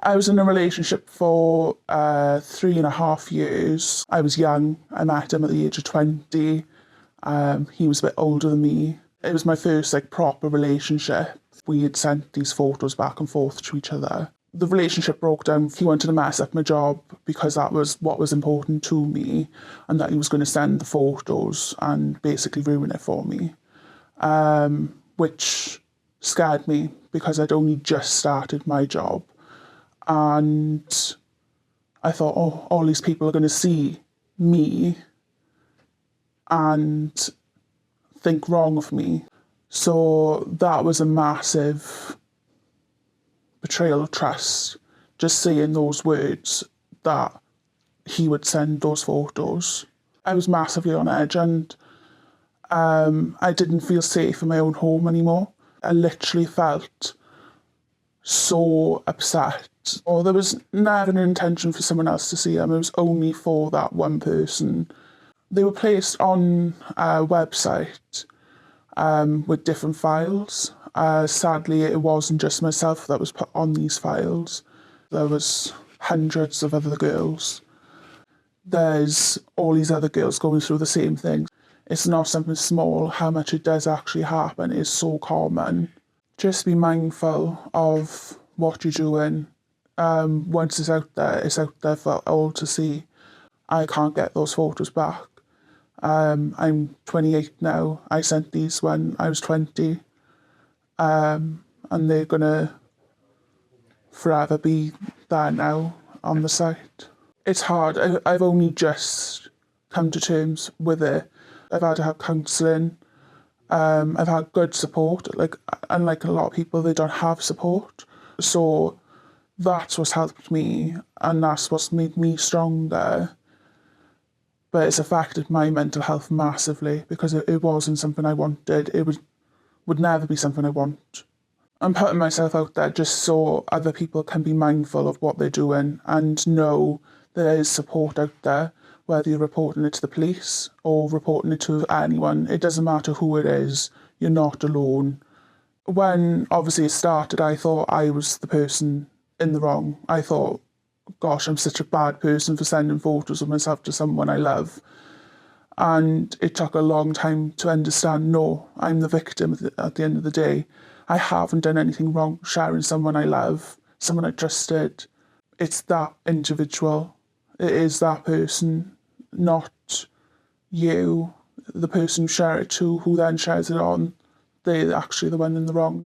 I was in a relationship for 3.5 years. I was young. I met him at the age of 20. He was a bit older than me. It was my first proper relationship. We had sent these photos back and forth to each other. The relationship broke down. He wanted to mess up my job because that was what was important to me, and that he was going to send the photos and basically ruin it for me, which scared me because I'd only just started my job. And I thought, oh, all these people are going to see me and think wrong of me. So that was a massive betrayal of trust, just saying those words that he would send those photos. I was massively on edge, and I didn't feel safe in my own home anymore. I literally felt so upset. Or there was never an intention for someone else to see them. It was only for that one person. They were placed on a website with different files. Sadly, it wasn't just myself that was put on these files. There was hundreds of other girls. There's all these other girls going through the same thing. It's not something small. How much it does actually happen is so common. Just be mindful of what you're doing. Once it's out there for all to see. I can't get those photos back. I'm 28 now. I sent these when I was 20. And they're going to forever be there now on the site. It's hard. I've only just come to terms with it. I've had to have counselling. I've had good support. Unlike a lot of people, they don't have support. So that's what's helped me, and that's what's made me stronger. But it's affected my mental health massively because it wasn't something I wanted. It would never be something I want. I'm putting myself out there just so other people can be mindful of what they're doing and know there is support out there, whether you're reporting it to the police or reporting it to anyone. It doesn't matter who it is, you're not alone. When obviously it started, I thought I was the person in the wrong. I thought, gosh, I'm such a bad person for sending photos of myself to someone I love. And it took a long time to understand, no, I'm the victim at the end of the day. I haven't done anything wrong sharing someone I love, someone I trusted. It's that individual. It is that person, not you, the person you share it to, who then shares it on. They're actually the one in the wrong.